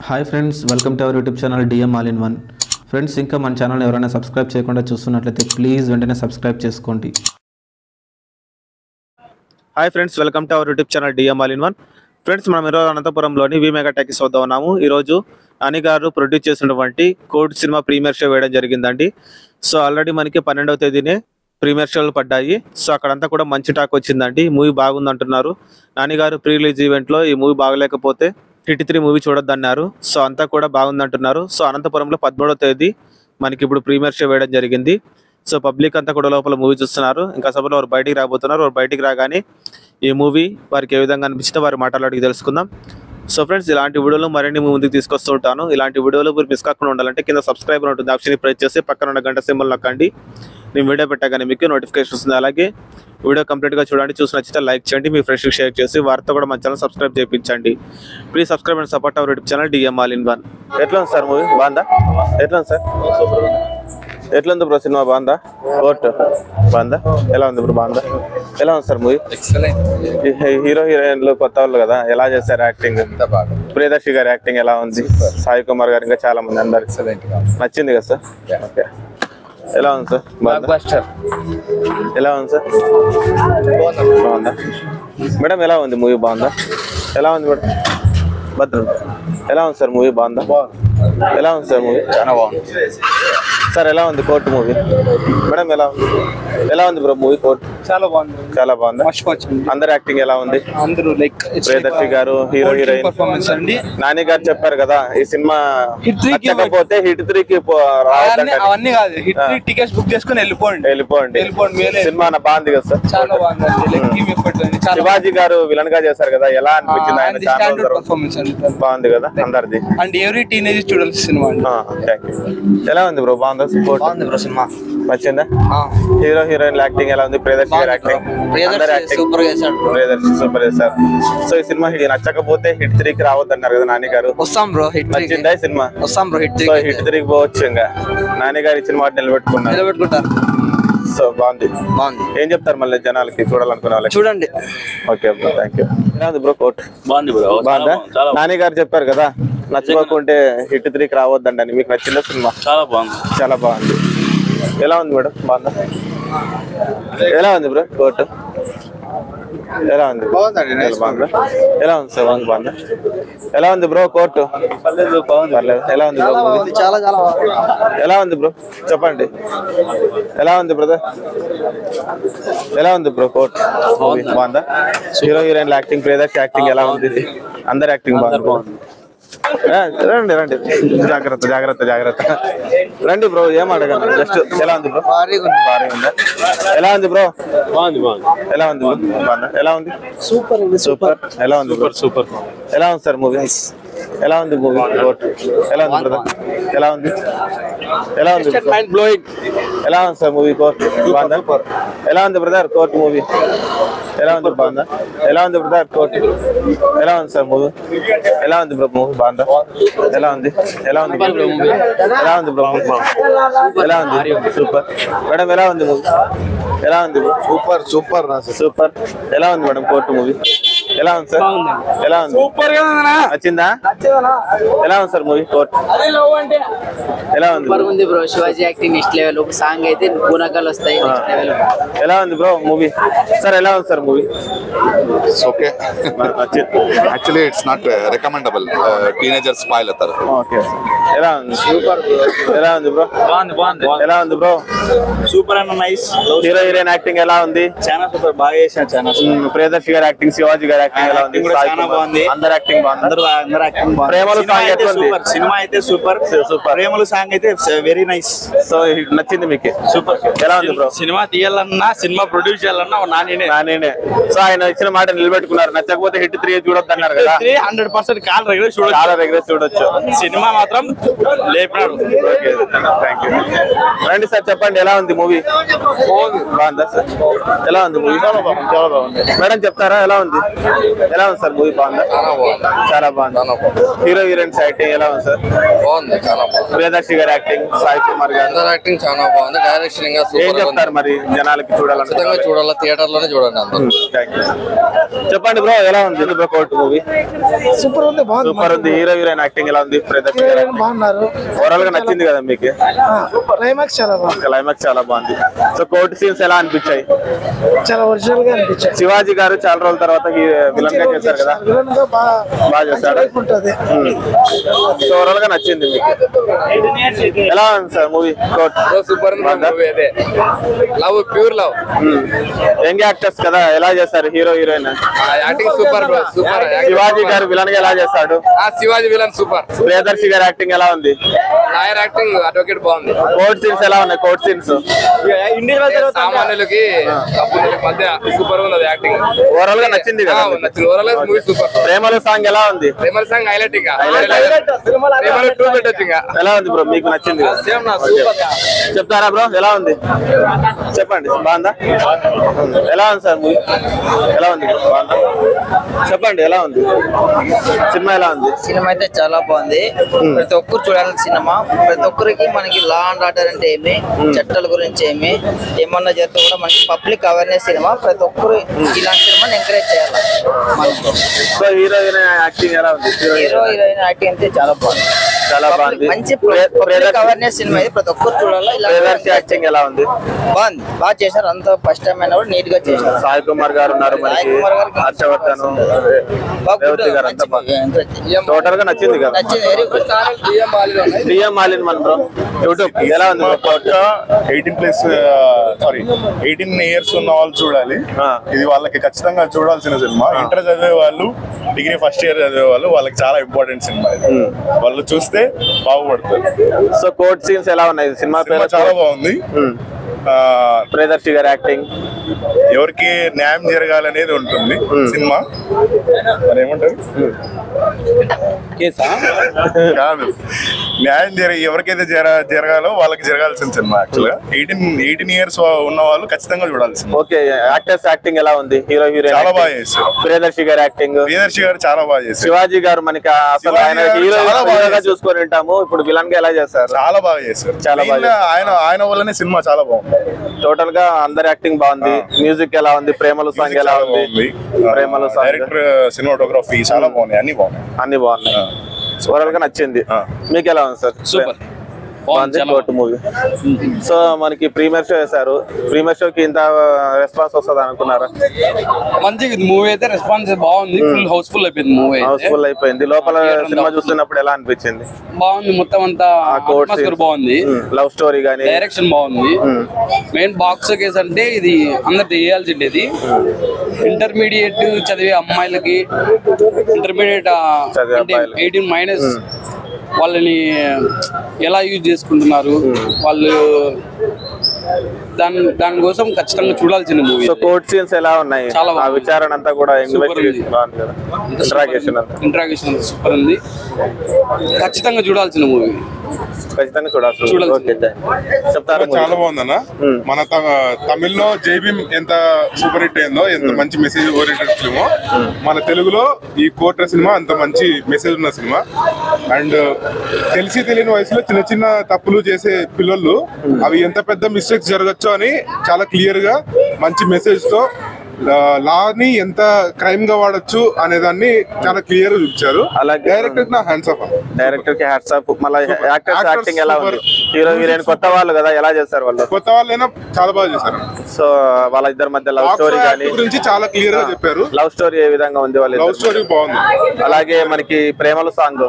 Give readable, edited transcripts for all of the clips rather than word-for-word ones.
Hi friends, welcome to our YouTube channel DM all in one. Friends, ఇంకా మన channel ఎవరైనా subscribe చేయకుండా చూస్తున్నట్లయితే ప్లీజ్ వెంటనే సబ్స్క్రైబ్ చేసుకోండి. Hi friends, welcome to our YouTube channel DM all in one. Friends, మనం ఈరోజు అనంతపురంలోని వి mega talkies వద్ద ఉన్నాము. ఈరోజు నాని గారు ప్రొడ్యూస్ చేసినటువంటి కోడ్ సినిమా ప్రీమియర్ షో వేయడం జరిగిందండి. సో ఆల్రెడీ మనకి 12వ తేదీనే ప్రీమియర్ షోలు పడ్డాయి. సో అక్కడంతా కూడా మంచి టాక్ వచ్చిందండి. మూవీ బాగుంది అంటున్నారు. నాని గారు ప్రీ రిలీజ్ ఈవెంట్లో ఈ మూవీ బాగలేకపోతే హిట్ 3 మూవీ చూడొద్దన్నారు. సో అంతా కూడా బాగుంది అంటున్నారు. సో అనంతపురంలో 13వ తేదీ మనకి ఇప్పుడు ప్రీమియర్ షో వేయడం జరిగింది. సో పబ్లిక్ అంతా కూడా లోపల మూవీ చూస్తున్నారు. ఇంకా సభలో వారు బయటికి రాబోతున్నారు. వారు బయటికి రాగానే ఈ మూవీ వారికి ఏ విధంగా అనిపిస్తే వారి మాటలు అడిగి తెలుసుకుందాం. సో ఫ్రెండ్స్, ఇలాంటి వీడియోలు మరిన్ని ముందుకు తీసుకొస్తూ ఉంటాను. ఇలాంటి వీడియోలు మీరు మిస్ కాకుండా ఉండాలంటే కింద సబ్స్క్రైబర్ ఉంటుంది, ఆప్షన్ ప్రెస్ చేసి పక్కన ఉన్న గంట సింబల్ నొక్కండి. నేను వీడియో పెట్టగానే మీకు నోటిఫికేషన్ వస్తుంది. అలాగే వీడియో కంప్లీట్గా చూడండి. చూసి నచ్చితే లైక్ చేయండి, మీ ఫ్రెండ్స్కి షేర్ చేసి వారితో కూడా మన ఛానల్ సబ్స్క్రైబ్ చేయించండి. Please subscribe and support our YouTube channel DM all in one. ఎట్లా ఉంది సార్ మూవీ? బాగుందా? ఎట్లా ఉంది సార్? ఎట్లా ఉంది బ్రో సినిమా? బాగుందా? కోర్టు బాగుందా? ఎలా ఉంది బ్రో? బాగుందా? ఎలా ఉంది సార్ మూవీ? హీరో హీరోయిన్లు కొత్త వాళ్ళు కదా, ఎలా చేశారు యాక్టింగ్? ప్రియదర్శి గారి యాక్టింగ్ ఎలా ఉంది? సాయి కుమార్ గారు, ఇంకా చాలా మంది అందరు నచ్చింది కదా సార్? ఓకే, ఎలా ఉంది సార్? ఎలా ఉంది సార్? బాగుందా మేడం? ఎలా ఉంది మూవీ? బాగుందా? ఎలా ఉంది మేడం? భద్రం ఎలా ఉంది సార్ మూవీ? బాగుందా? ఎలా ఉంది సార్ మూవీ? చాలా బాగుంది సార్. ఎలా ఉంది కోర్టు మూవీ? మేడం ఎలా ఉంది? ఎలా ఉంది బ్రో మూవీ కోర్టు? చాలా బాగుంది. చాలా బాగుంది. అందరు యాక్టింగ్ ఎలా ఉంది? అందరూ లైక్ ప్రియదర్శి గారు, హీరో హీరోయిన్ పర్ఫార్మెన్స్ అండి. నాని గారు చెప్పారు కదా, ఈ సినిమా నచ్చకపోతే హిట్ 3కి అవన్నీ కాదు, హిట్ 3 టికెట్స్ బుక్ చేసుకుని వెళ్ళిపోండి. సినిమా బాగుంది కదా సార్? చాలా బాగుంది. శివాజీ గారు విలన్ గా చేశారు కదా, ఎలా అనిపించింది? ఆయన పర్ఫార్మెన్స్ బాగుంది కదా అందరిది. అండ్ ఎవ్రీ టీనేజ్ చూడాల్సిన సినిమా. ఎలా ఉంది బ్రో? బాగుందా? బాగుంది బ్రో సినిమా. నచ్చిందా? హీరో హీరోయిన్ యాక్టింగ్ ఎలా ఉంది? ప్రియదర్శి గారి యాక్టింగ్ సూపర్ చేశారు. సో ఈ సినిమా నచ్చకపోతే హిట్ 3కి రావద్దన్నారు కదా నాని గారు. వస్తాం బ్రో. నచ్చిందా ఈ సినిమా? వస్తాం బ్రో. హిట్ 3కి పోవచ్చు. ఇంకా నాని గారు ఇచ్చిన మాట నిలబెట్టుకుంటారు. సో బాగుంది. ఏం చెప్తారు మళ్ళీ జనాలకి చూడాలనుకునే వాళ్ళకి? చూడండి. Okay bro, thank you. ఎలా ఉంది బ్రో కోట్? బాగుంది బ్రో. బాగుందా? నాని గారు చెప్పారు కదా, నచ్చకపోతే హిట్ 3కి రావద్దండి అని. మీకు నచ్చిందా సినిమా? చాలా బాగుంది. చాలా బాగుంది. ఎలా ఉంది మేడం? బాగుందా? ఎలా ఉంది బ్రో కోట్? ఎలా ఉంది? బాగుందండి. బాగుందా? ఎలా ఉంది సార్? బాగుందా? ఎలా ఉంది బ్రో కోర్టు? పర్లేదు. ఎలా ఉంది బ్రో? చాలా చాలా ఎలా ఉంది బ్రో? చెప్పండి. ఎలా ఉంది బ్రదర్? ఎలా ఉంది బ్రో కోర్టు? బాగుందా? Hero heroine acting, Priyadarshi acting ఎలా ఉంది? అందరు యాక్టింగ్ బాగుంది. రండి రండి, జాగ్రత్త జాగ్రత్త జాగ్రత్త. రండి బ్రో, ఏం అడగను. జస్ట్ ఎలా ఉంది బ్రో? భారీ ఉందా? ఎలా ఉంది బ్రో? బాగుంది. ఎలా ఉంది బ్రో? బాగుందా? ఎలా ఉంది? సూపర్. ఎలా ఉంది బ్రో? సూపర్. ఎలా ఉంది సార్ మూవీ? ఎలా ఉంది మూవీ కోర్ట్? ఎలా ఉంది బ్రదర్? ఎలా ఉంది? ఎలా ఉంది? ఎలా ఉంది సార్ మూవీ కోర్ట్? బాగుందా? ఎలా ఉంది బ్రదర్ కోర్ట్ మూవీ? ఎలా ఉంది? బాగుందా? ఎలా ఉంది బ్రదర్ కోర్ట్? ఎలా ఉంది సార్ మూవీ? ఎలా ఉంది బ్రో మూవీ? బాగుందా? ఎలా ఉంది? ఎలా ఉంది? ఎలా ఉంది బ్రో? ఎలా ఉంది? సూపర్. మేడం ఎలా ఉంది మూవీ? ఎలా ఉంది? సూపర్. ఎలా ఉంది మేడం కోర్టు మూవీ? ఎలా ఉంది సార్? ఎలా ఉంది? నచ్చిందా? ఎలా ఉంది సార్ మూవీ కోర్ట్? ఎలా ఉంది bro? Shivaji acting next level. ఒక సాంగ్ అయితే గుణకాలు వస్తాయి. ఎలా ఉంది బ్రో మూవీ? సార్ ఎలా ఉంది sir movie? Okay. Actually it's not recommendable. Teenagers spoil అవుతారు. ఓకే. ఎలా ఉంది? సూపర్. ఎలా ఉంది బ్రో? బాగుంది. ఎలా ఉంది bro? Super and nice. Hero heroine acting ఎలా ఉంది? చాలా సూపర్, బాగా చేశారు. చాలా ప్రియదర్శి గారి యాక్టింగ్, శివాజీ గారి యాక్టింగ్ ఎలా ఉంది? చాలా బాగుంది. అందరు యాక్టింగ్ బాగుంది. అందరు యాక్టింగ్ బాగుంది. ప్రేమలు సాంగ్ అయితే సూపర్. సినిమా అయితే సూపర్. ప్రేమలు సాంగ్ అయితే వెరీ నైస్. సో నచ్చింది మీకు? సూపర్. ఎలా ఉంది బ్రో? సినిమా తీయాలన్నా, సినిమా ప్రొడ్యూస్ చేయాలన్నా నానినే. సో ఆయన ఇచ్చిన మాట నిలబెట్టుకున్నారు. నచ్చకపోతే హిట్ 3 చూడొద్దు అన్నారు కదా. 100% కాల్ రెగ్యులర్ చూడొచ్చు. సినిమా మాత్రం లేపినాడు. Okay, thank you. రండి సార్, చెప్పండి ఎలా ఉంది మూవీ? బాగుందా సార్? ఎలా ఉంది మూవీ? చాలా బాగుంది. మేడం చెప్తారా ఎలా ఉంది? ఎలా ఉంది సార్ మూవీ? బాగుందా? చాలా బాగుంది. హీరో హీరోయిన్స్ యాక్టింగ్ ఎలా ఉంది సార్? బాగుంది, చాలా బాగుంది. ప్రియదర్శి గారి యాక్టింగ్, సాయి కుమార్ గారు అందరు యాక్టింగ్ చాలా బాగుంది. డైరెక్షన్ ఇంకా ఏం చెప్తారు మరి జనాలకి ఖచ్చితంగా చూడాలి, థియేటర్ లోనే చూడండి అందరూ. చెప్పండి బ్రో, ఎలా ఉంది బ్రో కోర్టు మూవీ? సూపర్ ఉంది, బాగుంది. సూపర్ ఉంది. హీరో హీరోయిన్ యాక్టింగ్ ఎలా ఉంది? ప్రియదర్శి గారు బాగున్నారు. ఓవరాల్ గా నచ్చింది కదా మీకు? క్లైమాక్స్ చాలా బాగుంది. క్లైమాక్స్ చాలా బాగుంది. సో కోర్టు సీన్స్ ఎలా అనిపించాయి? చాలా ఒరిజినల్ గా అనిపించాయి. శివాజీ గారు చాలా రోజుల తర్వాత విలన్ గా చేశారు కదా, విలన్ గా బాగా చేశాడు. ఉంటది. సో ఓవరాల్ గా నచ్చింది మీకు? ఎలా ఉంది sir movie court? Super love, pure love. Young actors కదా, ఎలా చేస్తారు hero heroine? Acting super bro, super. Shivaji గారు విలన్ గా ఎలా చేస్తాడు? Shivaji villain super. ప్రియదర్శి గారి యాక్టింగ్ ఎలా ఉంది? లాయర్ యాక్టింగ్, అడ్వకేట్ బాగుంది. కోర్ట్ సీన్స్ ఎలా ఉన్నాయి? కోర్ట్ సీన్స్ సామాన్యులకి మధ్య సూపర్ ఉంది యాక్టింగ్. ఓవరాల్ గా నచ్చింది కదా? నచ్చింది. Overall movie super. ప్రేమలు సాంగ్ ఎలా ఉంది? ప్రేమల సాంగ్ హైలైట్. ఇంకా ప్రేమలు 2 పెట్టొచ్చు. ఇంకా ఎలా ఉంది బ్రో? మీకు నచ్చింది కదా? సేమ్ నా సూపర్. చెప్తారా బ్రో ఎలా ఉంది? చెప్పండి. బాగుందా? ఎలా ఉంది సార్ మూవీ? ఎలా ఉంది? బాగుందా? చెప్పండి ఎలా ఉంది సినిమా? ఎలా ఉంది సినిమా? అయితే చాలా బాగుంది. ప్రతి ఒక్కరు చూడాలి సినిమా. ప్రతి ఒక్కరికి మనకి లా అండ్ ఆర్డర్ అంటే ఏమి, చట్టాల గురించి ఏమి, ఏమన్నా జరిగితే కూడా మనకి పబ్లిక్ అవేర్నెస్ సినిమా. ప్రతి ఒక్కరు ఇలాంటి సినిమాని ఎంకరేజ్ చేయాలి. సో హీరో హీరోయిన్ యాక్టింగ్ ఎలా ఉంది? హీరో హీరోయిన్ యాక్టింగ్ అయితే చాలా బాగుంది. చాలా బాగుంది. మంచి పబ్లిక్ అవేర్నెస్ సినిమా ఇది. ప్రతి ఒక్కరు చూడాలి. ప్రియదర్శి యాక్టింగ్ ఎలా ఉంది? బాగుంది, బాగా చేశారు. అంతా ఫస్ట్ టైం అయినా కూడా నీట్ గా చేశారు. సాయి కుమార్ గారు ఉన్నారు, సాయి కుమార్ గారికి హర్షవర్ధన్, రేవతి గారు అంతా టోటల్ గా నచ్చింది కదా? నచ్చింది. Very good. DM all in one bro YouTube ఎలా ఉంది? 18 years ఉన్న వాళ్ళు చూడాలి. ఇది వాళ్ళకి ఖచ్చితంగా చూడాల్సిన సినిమా. ఇంటర్ చదివే వాళ్ళు, డిగ్రీ ఫస్ట్ ఇయర్ చదివే వాళ్ళు, వాళ్ళకి చాలా ఇంపార్టెంట్ సినిమా ఇది. వాళ్ళు చూస్తే బాగుపడతారు. సో కోర్ట్ సీన్స్ ఎలా ఉన్నాయి? సినిమా పేరు చాలా బాగుంది. ప్రియదర్శి గారి యాక్టింగ్, ఎవరికి న్యాయం జరగాలనేది ఉంటుంది సినిమా. మరి ఏమంటారు? కాదు, న్యాయం ఎవరికైతే జరగాలో వాళ్ళకి జరగాల్సిన సినిమా. యాక్చువల్గా 18 years ఉన్న వాళ్ళు ఖచ్చితంగా చూడాల్సింది. ఓకే. యాక్టర్స్ యాక్టింగ్ ఎలా ఉంది? హీరో హీరోయిన్ చాలా బాగా చేశారు. ప్రియదర్శి గారి యాక్టింగ్, ప్రియదర్శి గారు చాలా బాగా చేశారు. శివాజీ గారు మనకి అసలు ఆయన హీరోగా చూసుకొని ఉంటాము, ఇప్పుడు విలన్ గా ఎలా చేస్తారు? చాలా బాగా చేశారు. చాలా బాగా. ఆయన వల్లనే సినిమా చాలా బాగుంది. టోటల్ గా అందరి యాక్టింగ్ బాగుంది. మ్యూజిక్ ఎలా ఉంది? ప్రేమలు సాంగ్ ఎలా ఉంది? ప్రేమలు సాంగ్, డైరెక్టర్, సినిమాటోగ్రఫీ చాలా బాగున్నాయి. అన్ని బాగున్నాయి. ఓవరాల్ గా నచ్చింది. మీకు ఎలా ఉంది సార్? Super movie. సో మనకి ప్రీమియర్ షో వేశారు. ప్రీమియర్ షోకి ఇంత రెస్పాన్స్ వస్తుంది అనుకున్నారా? మంచి మూవీ అయితే రెస్పాన్స్ బాగుంది. ఫుల్ హౌస్ఫుల్ అయిపోయింది మూవీ. హౌస్ఫుల్ అయిపోయింది. లోపల సినిమా చూస్తున్నప్పుడు ఎలా అనిపించింది? బాగుంది. మొత్తం అంతా బాగుంది. లవ్ స్టోరీ గానీ, డైరెక్షన్ బాగుంది. మెయిన్ బాక్స్ కేసు అంటే ఇది అందరు చేయాల్సిండేది. ఇంటర్మీడియట్ చదివే అమ్మాయిలకి, ఇంటర్మీడియట్ 18- వాళ్ళని ఎలా యూజ్ చేసుకుంటున్నారు వాళ్ళు, దానికోసం ఖచ్చితంగా చూడాల్సిన మూవీ. సో కోర్ట్ సీన్స్ ఎలా ఉన్నాయి? చాలా ఆ విచారణ అంతా కూడా ఇంట్రాగేషన్ సూపర్ ఉంది. ఖచ్చితంగా చూడాల్సిన మూవీ. ఖచ్చితంగా చూడాల్సి. చెప్తారా? చాలా బాగుందన్న. మన తమిళ్లో జైభీమ్ ఎంత సూపర్ హిట్ అయిందో, ఎంత మంచి మెసేజ్ ఓరియంటెడ్ ఫిల్మో, మన తెలుగులో ఈ కోర్టు సినిమా అంత మంచి మెసేజ్ ఉన్న సినిమా. అండ్ తెలిసి తెలియని వయసులో చిన్న చిన్న తప్పులు చేసే పిల్లలు అవి ఎంత పెద్ద మిస్టేక్స్ జరగచ్చు అని చాలా క్లియర్ గా మంచి మెసేజ్ తో లాని ఎంత క్రైమ్ గా వాడచ్చు అనే దాన్ని చాలా క్లియర్ గా చూపించారు. అలాగే డైరెక్టర్ నా హ్యాండ్స్ ఆఫ్. డైరెక్టర్ కి హ్యాట్స్ ఆఫ్. మళ్ళీ యాక్టర్స్ యాక్టింగ్ ఎలా ఉంది? హీరో హీరోయిన్ కొత్త వాళ్ళు కదా, ఎలా చేస్తారు వాళ్ళు? కొత్త వాళ్ళైనా చాలా బాగా చేశారు. సో వాళ్ళ ఇద్దరి మధ్య లవ్ స్టోరీ కానీ గురించి చాలా క్లియర్ గా చెప్పారు. లవ్ స్టోరీ ఏ విధంగా ఉంది? వాళ్ళ లవ్ స్టోరీ బాగుంది. అలాగే మనకి ప్రేమల సాంగ్,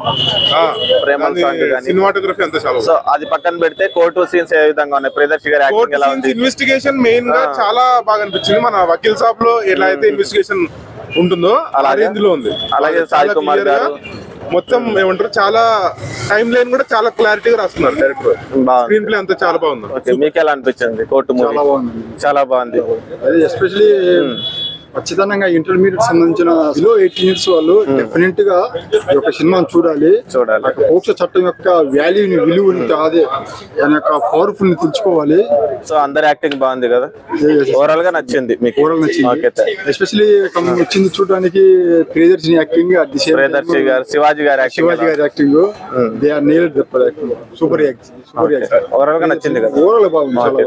ప్రేమల సాంగ్ కానీ, సినిమాటోగ్రఫీ అంతా చాలా. సో అది పక్కన పెడితే కోర్టు సీన్స్ ఏ విధంగా ఉన్నాయి? ప్రియదర్శి గారి యాక్టింగ్ ఎలా ఉంది? ఇన్వెస్టిగేషన్ మెయిన్ గా చాలా బాగా అనిపించింది. మన వకీల్ సాబ్ లో ఎలా అయితే ఇన్వెస్టిగేషన్ ఉంటుందో అలా రేంజ్ లో ఉంది. అలాగే సాయి కుమార్ గారు మొత్తం ఏమంటారు, చాలా టైం లైన్ కూడా చాలా క్లారిటీగా రాస్తున్నారు డైరెక్టర్. స్క్రీన్ ప్లే అంతా చాలా బాగుంది. మీకు ఎలా అనిపించింది కోర్టు మూవీ? చాలా బాగుంది. అది ఎస్పెషలీ ఖచ్చితంగా ఇంటర్మీడియట్ సంబంధించిన బిలో 18 ఇయర్స్ వాళ్ళు డెఫినెట్ గా ఈ యొక్క సినిమాను చూడాలి. పోక్సో చట్టం యొక్క వాల్యూని విలువని అదే దాని యొక్క పవర్ఫుల్ ని తెలుసుకోవాలి. సో అందరి యాక్టింగ్ బాగుంది కదా, ఓవరాల్ గా నచ్చింది మీకు? ఓవరాల్ నచ్చింది. ఎస్పెషల్లీ వచ్చింది చూడడానికి ప్రియదర్శిని యాక్టింగ్, ప్రియదర్శి గారు, శివాజీ గారి acting they are nailed super overall గా నచ్చింది కదా? ఓవరాల్ బాగుంది.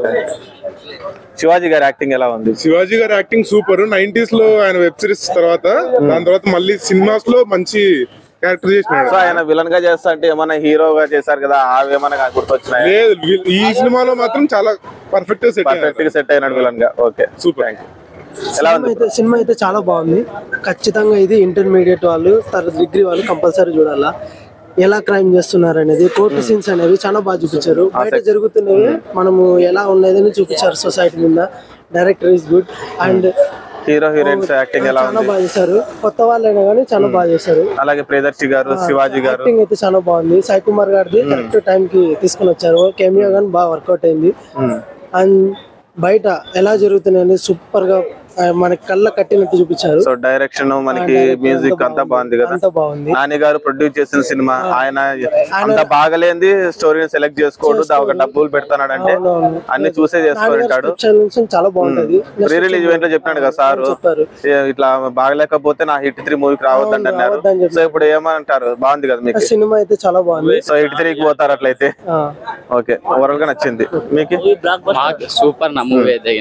శివాజీ గారి యాక్టింగ్ ఎలా ఉంది? శివాజీ గారి యాక్టింగ్ సూపర్. 90s లో ఆయన వెబ్ సిరీస్ తర్వాత దాని తర్వాత మళ్ళీ సినిమాస్ లో మంచి క్యారెక్టర్ చేసినాడు. సో ఆయన విలన్ గా చేస్తా అంటే ఏమన్నా హీరోగా చేశారు కదా, అవి ఏమన్నా గుర్తొచ్చినాయి? లేదు, ఈ సినిమాలో మాత్రం చాలా పర్ఫెక్ట్ గా సెట్ అయినాడు విలన్ గా. Okay, super. ఎలా ఉంది సినిమా? అయితే చాలా బాగుంది. ఖచ్చితంగా ఇది ఇంటర్మీడియట్ వాళ్ళు, డిగ్రీ వాళ్ళు కంపల్సరీ చూడాలా. ఎలా క్రైమ్ చేస్తున్నారు అనేది, కోర్టు సీన్స్ అనేవి చాలా బాగా చూపించారు. బయట జరుగుతున్నవి మనము ఎలా ఉన్నదని చూపించారు సొసైటీ మీద. Director is good and hero heroines acting ఎలా చాలా బాగా చేశారు. కొత్త వాళ్ళైనా కానీ చాలా బాగా చేశారు. అలాగే ప్రియదర్శి గారు, శివాజీ గారు యాక్టింగ్ అయితే చాలా బాగుంది. సాయి కుమార్ గారిది కరెక్ట్ టైం కి తీసుకుని వచ్చారు. కెమియో గానీ బాగా వర్కౌట్ అయింది. అండ్ బయట ఎలా జరుగుతున్నాయని సూపర్ గా మనకి కళ్ళ కట్టినట్టు చూపించారు. సో డైరెక్షన్, మనకి మ్యూజిక్ అంతా బాగుంది కదా. నాని గారు ప్రొడ్యూస్ చేసిన సినిమా, ఆయన అంత బాగలేంది స్టోరీని సెలెక్ట్ చేసుకోడు, ఒక డబ్బులు పెడతాడు అంటే అన్ని చూసే చేసుకుంటాడు. చాలా బాగుంటది. ప్రీ రిలీజ్ ఈవెంట్ లో చెప్పినాడు కదా సార్, ఇట్లా బాగలేకపోతే నా హిట్ 3 మూవీకి రావద్దండి అన్నారు. సో ఇప్పుడు ఏమంటారు? బాగుంది కదా మీకు సినిమా? అయితే చాలా బాగుంది. సో హిట్ 3కి పోతారు అట్లయితే. ఓకే, ఓవరాల్ గా నచ్చింది మీకు? సూపర్ నా మూవీ అయితే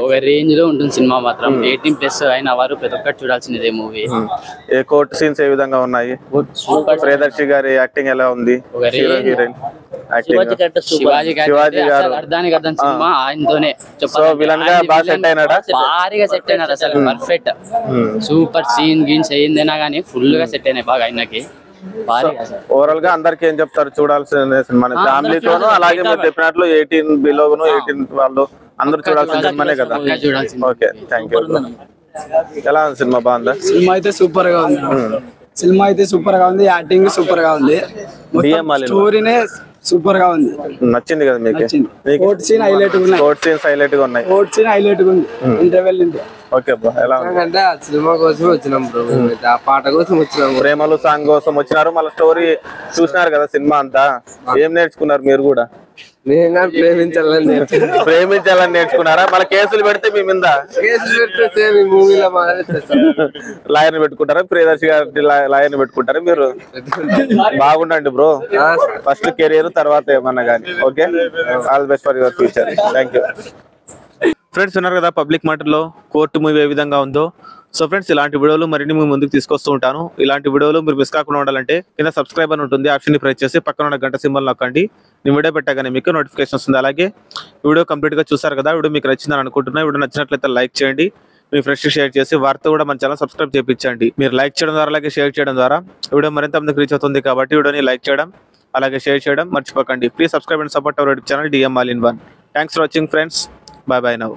ఒక రేంజ్ లో ఉంటుంది సినిమా మాత్రం. 18+ అయిన వారు ప్రతి ఒక్కటి చూడాల్సిందే మూవీ. ఏ కోర్ట్ సీన్స్ ఏ విధంగా ఉన్నాయి? ప్రియదర్శి గారి యాక్టింగ్ ఎలా ఉంది? హీరో హీరోయిన్ శివాజీ గారు అర్థానికి అర్థం సినిమా ఆయనతోనే. సో విలన్ గా బాగా సెట్ అయినాడా? భారీగా సెట్ అయినారు అసలు, పర్ఫెక్ట్. సూపర్ సీన్ గీన్స్ అయ్యిందైనా గానీ ఫుల్ గా సెట్ అయినాయి బాగా ఆయనకి. ఓవరాల్ గా అందరికి ఏం చెప్తారు చూడాల్సిన సినిమా? ఫ్యామిలీతోనూ అలాగే మీరు చెప్పినట్లు 18 బిలోను 18 వాళ్ళు అందరూ చూడాల్సిన సినిమానే కదా. Okay, thank you. ఎలా ఉంది సినిమా? బాగుందా? సినిమా అయితే సూపర్ గా ఉంది. సినిమా అయితే సూపర్ గా ఉంది. యాక్టింగ్ సూపర్ గా ఉంది. స్టోరీనే సూపర్ గా ఉంది. నచ్చింది కదా మీకు? కోర్ట్ సీన్ హైలైట్ గా ఉన్నాయి. కోర్ట్ సీన్స్ హైలైట్ గా ఉన్నాయి. కోర్ట్ సీన్ హైలైట్ గా ఉంది. ఇంటర్వెల్ ఉంది. ఓకే బ్రో, ఎలా ఉంది? అంటే ఆ సినిమా కోసం వచ్చినాం బ్రో, ఆ పాట కోసం వచ్చినాం. ప్రేమలు సాంగ్ కోసం వచ్చినారు, మళ్ళీ స్టోరీ చూసినారు కదా సినిమా అంతా. ఏం నేర్చుకున్నారు మీరు కూడా? ప్రేమించాలని నేర్చుకున్నారా? మళ్ళీ కేసులు పెడితే మీ మీద లాయర్ పెట్టుకుంటారా? ప్రియదర్శి గారి లాయర్ పెట్టుకుంటారా మీరు? బాగుండండి బ్రో, ఫస్ట్ కెరీర్ తర్వాత ఏమన్నా కానీ. Okay, all best for your future. Thank you. Friends ఉన్నారు కదా పబ్లిక్ మ్యాటర్లో కోర్టు మూవీ ఏ విధంగా ఉందో. సో ఫ్రెండ్స్ ఇలాంటి వీడియోలు మరిన్ని మీ ముందుకు తీసుకొస్తూ ఉంటాను. ఇలాంటి వీడియోలు మీరు మిస్ కాకుండా ఉండాలంటే కింద సబ్స్క్రైబ్ అని ఉంటుంది, ఆప్షన్ ని ప్రెస్ చేసి పక్కన ఉన్న గంట సింబల్ నొక్కండి. నేను వీడియో పెట్టగానే మీకు నోటిఫికేషన్ వస్తుంది. అలాగే వీడియో కంప్లీట్ గా చూసారు కదా, వీడియో మీకు నచ్చిందని అనుకుంటున్నా. వీడియో నచ్చినట్లయితే లైక్ చేయండి, మీ ఫ్రెండ్స్ షేర్ చేసి వారితో కూడా మన ఛానల్ సబ్స్క్రైబ్ చేయించండి. మీరు లైక్ చేయడం ద్వారా అలాగే షేర్ చేయడం ద్వారా వీడియో మరింత మందికి రీచ్ అవుతుంది. కాబట్టి వీడియోని లైక్ చేయడం అలాగే షేర్ చేయడం మర్చిపోకండి. Please subscribe and support our YouTube channel DM All in One. Thanks for watching friends. Bye bye now.